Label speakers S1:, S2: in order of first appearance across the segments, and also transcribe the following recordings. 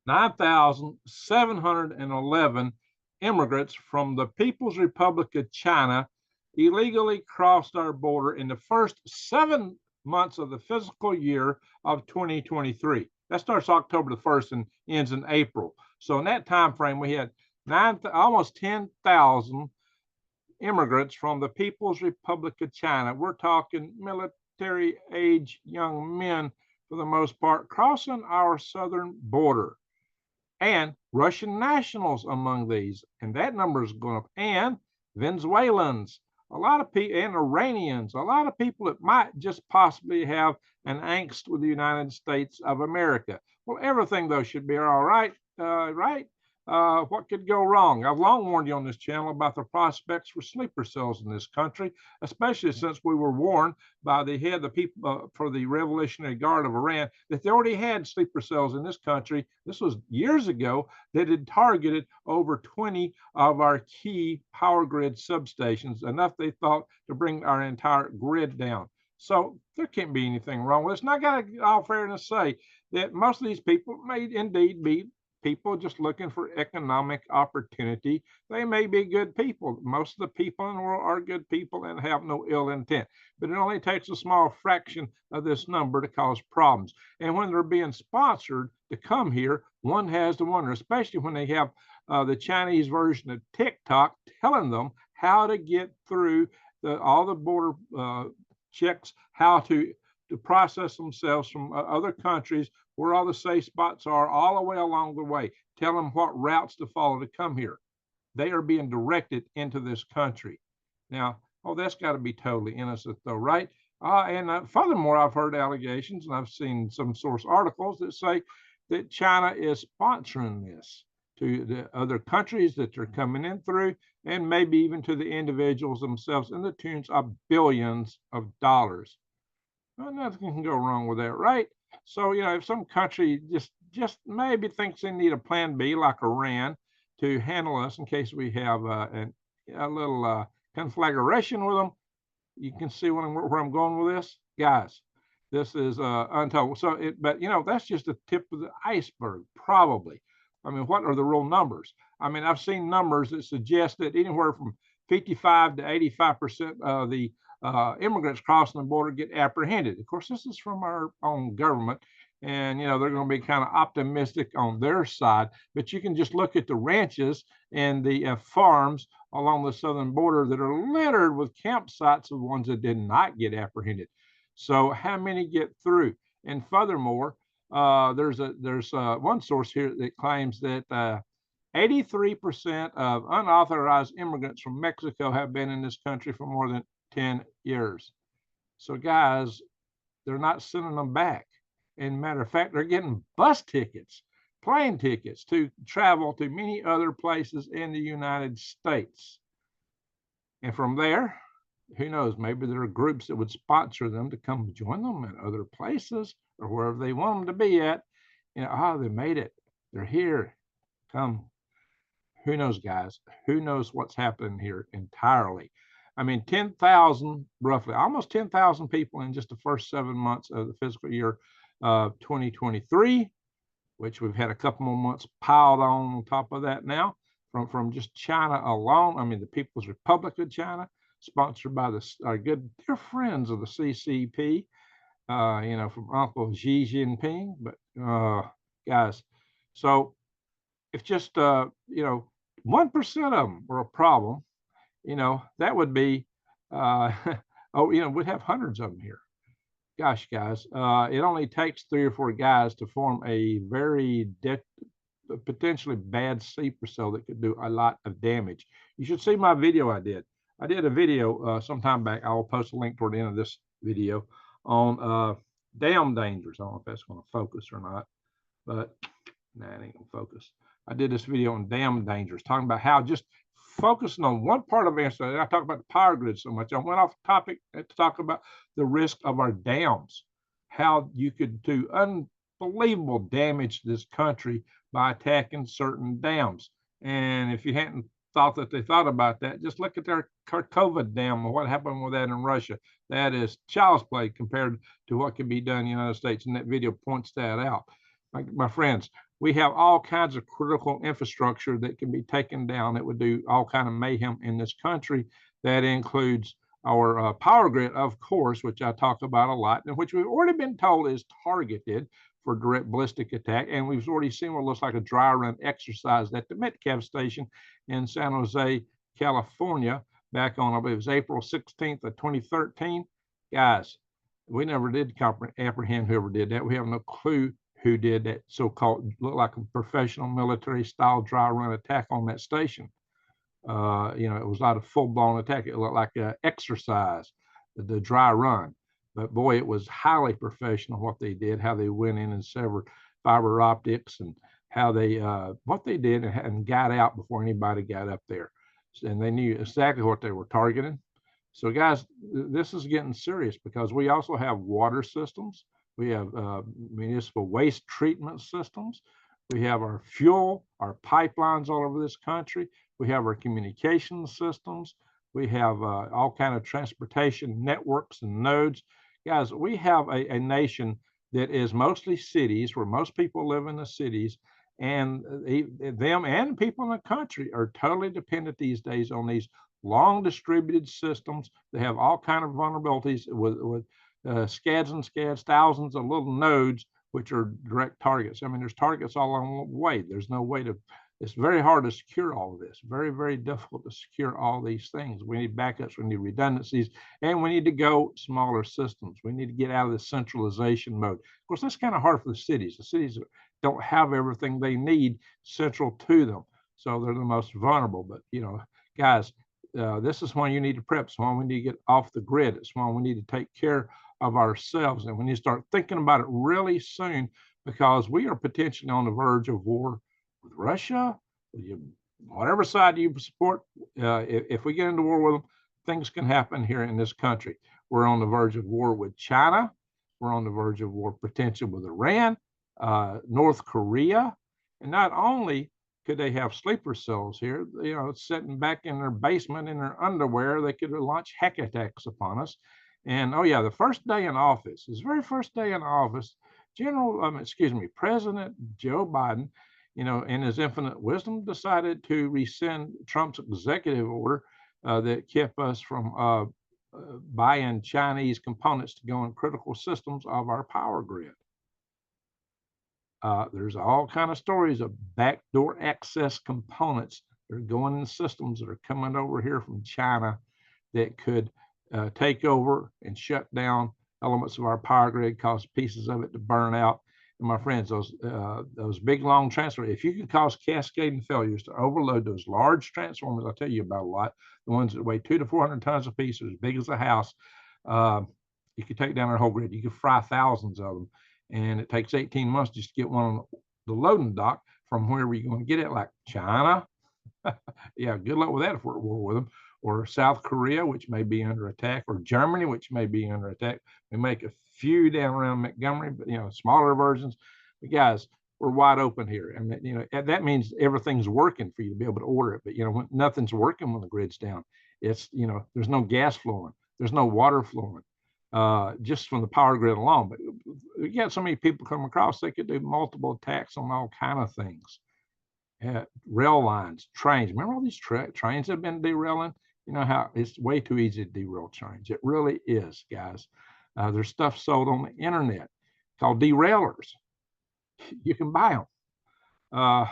S1: 9,711 immigrants from the People's Republic of China illegally crossed our border in the first 7 months of the fiscal year of 2023. That starts October the 1st and ends in April. So in that time frame, we had almost 10,000 immigrants from the People's Republic of China. We're talking military age young men for the most part crossing our southern border, and Russian nationals among these, and that number is going up, and Venezuelans, a lot of people, and Iranians, a lot of people that might just possibly have an angst with the United States of America. Well, everything though should be all right, right? What could go wrong? I've long warned you on this channel about the prospects for sleeper cells in this country, especially since we were warned by the head of the people for the Revolutionary Guard of Iran that they already had sleeper cells in this country. This was years ago. That had targeted over 20 of our key power grid substations, enough they thought to bring our entire grid down. So there can't be anything wrong with this. And I got to, all fairness, say that most of these people may indeed be people just looking for economic opportunity. They may be good people. Most of the people in the world are good people and have no ill intent. But it only takes a small fraction of this number to cause problems. And when they're being sponsored to come here, one has to wonder, especially when they have the Chinese version of TikTok telling them how to get through all the border checks, how to process themselves from other countries, where all the safe spots are, all the way along the way. Tell them what routes to follow to come here. They are being directed into this country. Now, that's got to be totally innocent, though, right? And furthermore, I've heard allegations, and I've seen some source articles that say that China is sponsoring this to the other countries that they're coming in through, and maybe even to the individuals themselves in the tunes of billions of dollars. Well, nothing can go wrong with that, right? So, if some country just maybe thinks they need a plan B, like Iran, to handle us in case we have a little conflagration with them, you can see where I'm going with this, guys. This is untold. So, but that's just the tip of the iceberg, probably. I mean, what are the real numbers? I mean, I've seen numbers that suggest that anywhere from 55 to 85% of the immigrants crossing the border get apprehended. Of course, this is from our own government, and they're going to be kind of optimistic on their side. But you can just look at the ranches and the farms along the southern border that are littered with campsites of ones that did not get apprehended. So how many get through? And furthermore, there's one source here that claims that 83% of unauthorized immigrants from Mexico have been in this country for more than 10 years. So, guys, they're not sending them back. And matter of fact, they're getting bus tickets, plane tickets to travel to many other places in the United States. And from there, who knows, maybe there are groups that would sponsor them to come join them in other places or wherever they want them to be at. They made it. They're here. Come. Who knows, guys? Who knows what's happening here entirely? I mean, 10,000, roughly, almost 10,000 people in just the first 7 months of the fiscal year of 2023, which we've had a couple more months piled on top of that now from just China alone. I mean, the People's Republic of China, sponsored by our good dear friends of the CCP, from Uncle Xi Jinping. But guys, so if just 1% of them were a problem, that would be we'd have hundreds of them here. Gosh, guys, it only takes 3 or 4 guys to form a very potentially bad sleeper cell that could do a lot of damage. You should see my video I did. I did a video sometime back. I will post a link toward the end of this video on dam dangers. I don't know if that's going to focus or not, but nah, it ain't going to focus. I did this video on dam dangers, talking about how just focusing on one part of answer. I talk about the power grid so much. I went off topic to talk about the risk of our dams, how you could do unbelievable damage to this country by attacking certain dams. And if you hadn't thought that they thought about that, just look at their COVID dam and what happened with that in Russia. That is child's play compared to what can be done in the United States. And that video points that out. My friends, We have all kinds of critical infrastructure that can be taken down that would do all kind of mayhem in this country. That includes our power grid, of course, which I talk about a lot, and which we've already been told is targeted for direct ballistic attack. And we've already seen what looks like a dry run exercise at the Metcalf station in San Jose, California, back on, I believe it was April 16th of 2013. Guys, we never did apprehend whoever did that. We have no clue who did that so-called, looked like a professional military style dry run attack on that station. It was not a full-blown attack. It looked like an exercise, the dry run. But boy, it was highly professional what they did, how they went in and severed fiber optics, and how they what they did and got out before anybody got up there. And they knew exactly what they were targeting. So guys, this is getting serious because we also have water systems. We have municipal waste treatment systems. We have our fuel, our pipelines all over this country. We have our communication systems. We have all kind of transportation networks and nodes. Guys, we have a nation that is mostly cities, where most people live in the cities, and them and people in the country are totally dependent these days on these long distributed systems. They have all kind of vulnerabilities with scads and scads, thousands of little nodes, which are direct targets. I mean, there's targets all along the way. There's no way to, it's very hard to secure all of this. Very, very difficult to secure all these things. We need backups, we need redundancies, and we need to go smaller systems. We need to get out of the centralization mode. Of course, that's kind of hard for the cities. The cities don't have everything they need central to them, so they're the most vulnerable. But, guys, this is when you need to prep. It's when we need to get off the grid. It's when we need to take care of ourselves, and we need to start thinking about it really soon, because we are potentially on the verge of war with Russia, whatever side you support. If we get into war with them, things can happen here in this country. We're on the verge of war with China. We're on the verge of war potentially with Iran, North Korea. And not only could they have sleeper cells here, sitting back in their basement in their underwear, they could launch hack attacks upon us. And oh yeah, the first day in office, his very first day in office, President Joe Biden, in his infinite wisdom, decided to rescind Trump's executive order that kept us from buying Chinese components to go in critical systems of our power grid. There's all kind of stories of backdoor access components that are going in systems that are coming over here from China that could take over and shut down elements of our power grid, cause pieces of it to burn out. And my friends, those big long transformers, if you can cause cascading failures to overload those large transformers, I'll tell you about a lot, the ones that weigh 200 to 400 tons a piece, as big as a house, you could take down our whole grid. You could fry thousands of them. And it takes 18 months just to get one on the loading dock from wherever you're going to get it, like China. Yeah, good luck with that if we're at war with them. Or South Korea, which may be under attack, or Germany, which may be under attack. We make a few down around Montgomery, but smaller versions. But guys, we're wide open here, and that means everything's working for you to be able to order it. But when nothing's working when the grid's down, it's there's no gas flowing, there's no water flowing, just from the power grid alone. But we got so many people come across, they could do multiple attacks on all kind of things. Rail lines, trains. Remember all these trains have been derailing? You know how it's way too easy to derail trains. It really is, guys. There's stuff sold on the internet called derailers. You can buy them.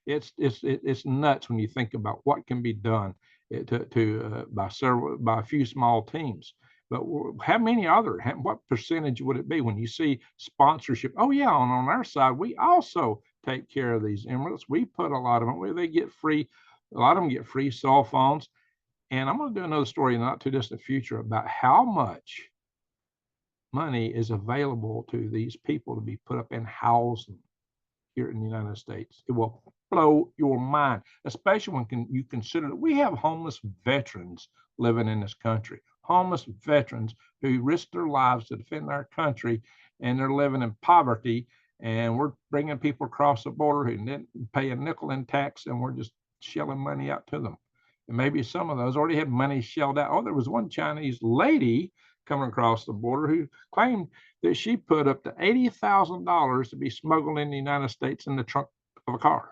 S1: It's nuts when you think about what can be done by a few small teams. But what percentage would it be when you see sponsorship? Oh yeah, on our side, we also take care of these emeralds. We put a lot of them where they get free. A lot of them get free cell phones. And I'm going to do another story in the not too distant future about how much money is available to these people to be put up in housing here in the United States. It will blow your mind, especially when you consider that we have homeless veterans living in this country. Homeless veterans who risk their lives to defend our country, and they're living in poverty. And we're bringing people across the border who didn't pay a nickel in tax, and we're just shelling money out to them. And maybe some of those already had money shelled out. Oh, there was one Chinese lady coming across the border who claimed that she put up to $80,000 to be smuggled in the United States in the trunk of a car.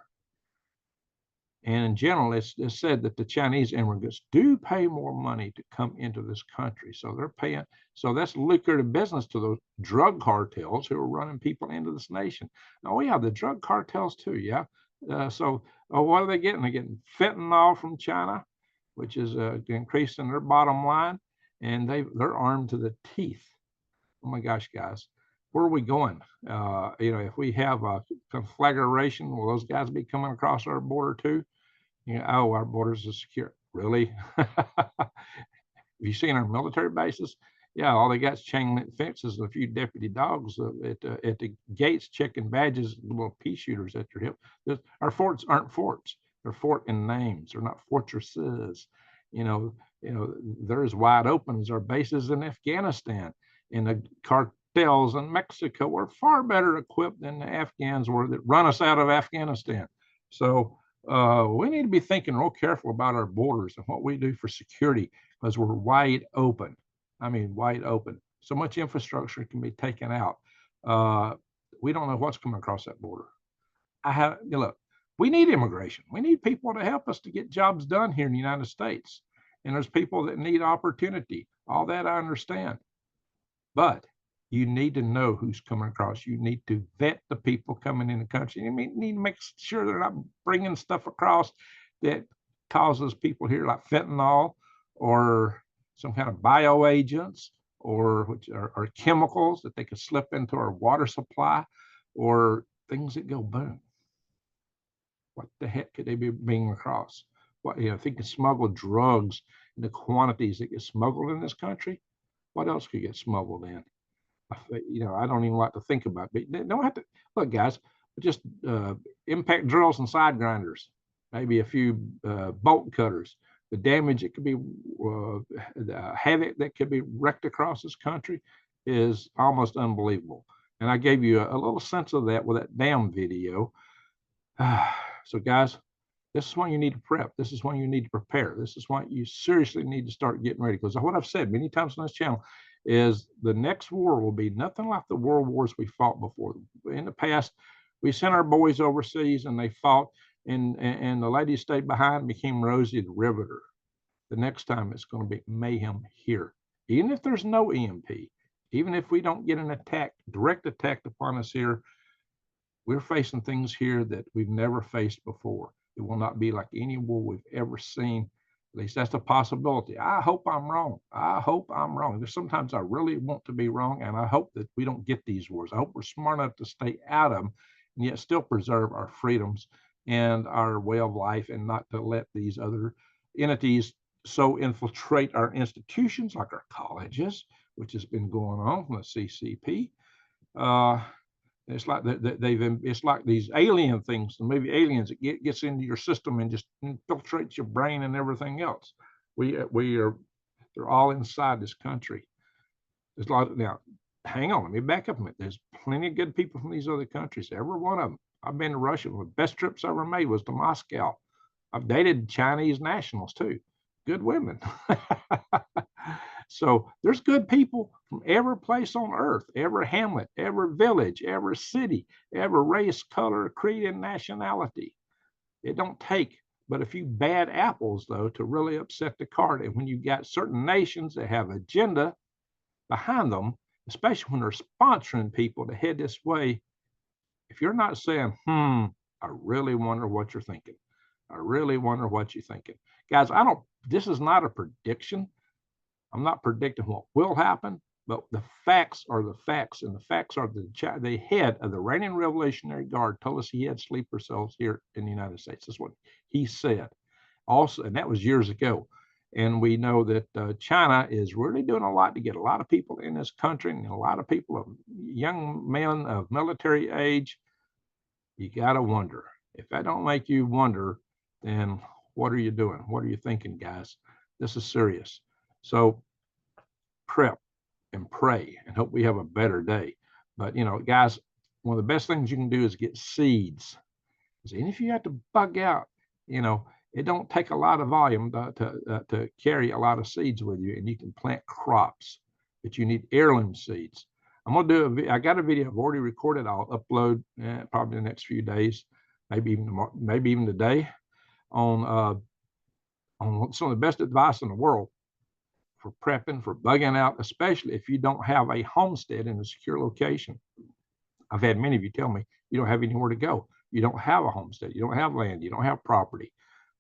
S1: And in general, it's said that the Chinese immigrants do pay more money to come into this country. So they're paying. So that's lucrative business to those drug cartels who are running people into this nation. Oh, yeah, the drug cartels too. Yeah. What are they getting? They're getting fentanyl from China, which is increasing their bottom line. And they're armed to the teeth. Oh my gosh, guys, where are we going? If we have a conflagration, will those guys be coming across our border too? Oh, our borders are secure. Really? Have you seen our military bases? Yeah, all they got is chain link fences and a few deputy dogs at the gates checking badges, little pea shooters at your hip. Our forts aren't forts; they're fort in names. They're not fortresses. They're as wide open as our bases in Afghanistan. And the cartels in Mexico are far better equipped than the Afghans were that run us out of Afghanistan. So we need to be thinking real careful about our borders and what we do for security because we're wide open. I mean, wide open. So much infrastructure can be taken out. We don't know what's coming across that border. Look, we need immigration. We need people to help us to get jobs done here in the United States. And there's people that need opportunity. All that I understand. But you need to know who's coming across. You need to vet the people coming in the country. You need to make sure they're not bringing stuff across that causes people here like fentanyl or some kind of bioagents or which are chemicals that they could slip into our water supply or things that go boom. What the heck could they be bringing across? If they can smuggle drugs in the quantities that get smuggled in this country, what else could get smuggled in? I don't even like to think about it. But they don't have to look, guys. Just impact drills and side grinders, maybe a few bolt cutters. The damage it could be, the havoc that could be wrecked across this country is almost unbelievable. And I gave you a little sense of that with that damn video. So, guys, this is when you need to prep. This is when you need to prepare. This is why you seriously need to start getting ready. Because what I've said many times on this channel is the next war will be nothing like the world wars we fought before. In the past, we sent our boys overseas and they fought, and the ladies stayed behind and became Rosie the Riveter. The next time it's going to be mayhem here. Even if there's no EMP, even if we don't get an attack, direct attack upon us here, we're facing things here that we've never faced before. It will not be like any war we've ever seen. At least that's a possibility. I hope I'm wrong. I hope I'm wrong. There's sometimes I really want to be wrong, and I hope that we don't get these wars. I hope we're smart enough to stay out of them and yet still preserve our freedoms and our way of life and not to let these other entities so infiltrate our institutions like our colleges, which has been going on from the CCP. It's like it's like these alien things, the movie Aliens. It gets into your system and just infiltrates your brain and everything else. They're all inside this country. There's a lot now. Hang on, let me back up a minute. There's plenty of good people from these other countries. Every one of them. I've been to Russia. The best trips I ever made was to Moscow. I've dated Chinese nationals too. Good women. So there's good people from every place on earth, every hamlet, every village, every city, every race, color, creed, and nationality. It don't take but a few bad apples, though, to really upset the cart. And when you've got certain nations that have agenda behind them, especially when they're sponsoring people to head this way, if you're not saying, I really wonder what you're thinking. I really wonder what you're thinking. Guys, this is not a prediction. I'm not predicting what will happen, but the facts are the facts, and the facts are the head of the Iranian Revolutionary Guard told us he had sleeper cells here in the United States. That's what he said. Also, and that was years ago. And we know that China is really doing a lot to get a lot of people in this country, and a lot of people, young men of military age. You got to wonder. If that don't make you wonder, then what are you doing? What are you thinking, guys? This is serious. So prep and pray and hope we have a better day. But, guys, one of the best things you can do is get seeds. And if you have to bug out, it don't take a lot of volume to carry a lot of seeds with you, and you can plant crops. but you need heirloom seeds. I'm going to do I got a video I've already recorded. I'll upload probably the next few days, maybe even today, on some of the best advice in the world for prepping, for bugging out, especially if you don't have a homestead in a secure location. I've had many of you tell me you don't have anywhere to go. You don't have a homestead. You don't have land. You don't have property.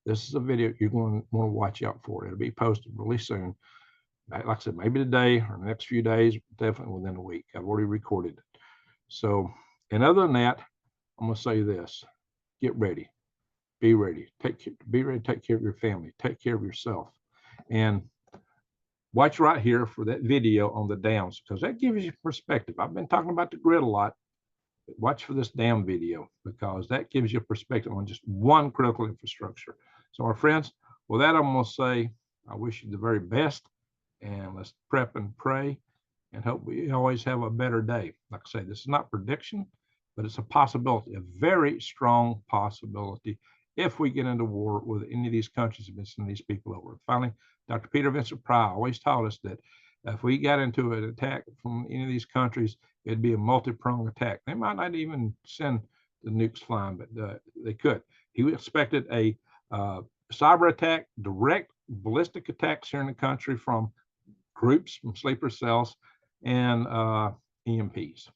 S1: This is a video you're going to want to watch out for. It'll be posted really soon. Like I said, maybe today or the next few days, definitely within a week. I've already recorded it. So, and other than that, I'm going to say this: get ready, be ready, be ready to take care of your family, take care of yourself, and watch right here for that video on the dams, because that gives you perspective. I've been talking about the grid a lot, but watch for this dam video, because that gives you perspective on just one critical infrastructure. So, my friends, with that, I'm going to say I wish you the very best. And let's prep and pray and hope we always have a better day. Like I say, this is not prediction, but it's a possibility, a very strong possibility if we get into war with any of these countries and send these people over. Finally, Dr. Peter Vincent Pry always taught us that if we got into an attack from any of these countries, it'd be a multi-pronged attack. They might not even send the nukes flying, but they could. He expected a cyber attack, direct ballistic attacks here in the country from groups, from sleeper cells, and EMPs.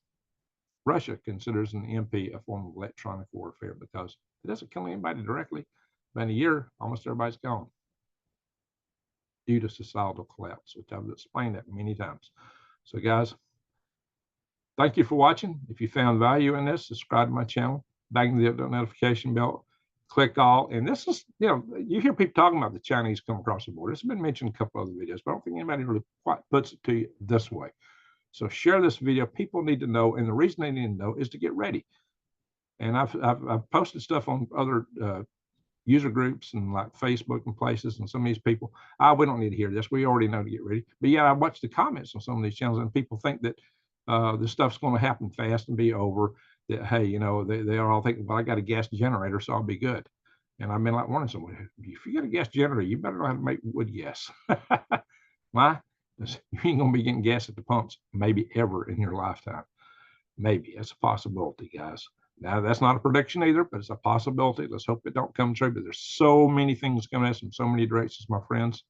S1: Russia considers an EMP a form of electronic warfare because it doesn't kill anybody directly, but in a year, almost everybody's gone due to societal collapse, which I've explained that many times. So, guys, thank you for watching. If you found value in this, subscribe to my channel, bang the notification bell, click all. And this is, you hear people talking about the Chinese come across the border. It's been mentioned in a couple other videos, but I don't think anybody really quite puts it to you this way. So share this video. People need to know, and the reason they need to know is to get ready. And I've posted stuff on other user groups and like Facebook and places, and some of these people, we don't need to hear this. We already know to get ready. But yeah, I watch the comments on some of these channels, and people think that this stuff's going to happen fast and be over. That, hey, they are all thinking, well, I got a gas generator, so I'll be good. And I've been like warning someone, if you got a gas generator, you better know how to make wood gas. Why? Because you ain't going to be getting gas at the pumps maybe ever in your lifetime. Maybe. That's a possibility, guys. Now, that's not a prediction either, but it's a possibility. Let's hope it don't come true. But there's so many things coming at us from so many directions, my friends.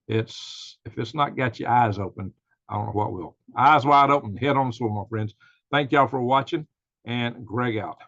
S1: If it's not got your eyes open, I don't know what will. Eyes wide open, head on the swivel, my friends. Thank y'all for watching. And Greg out.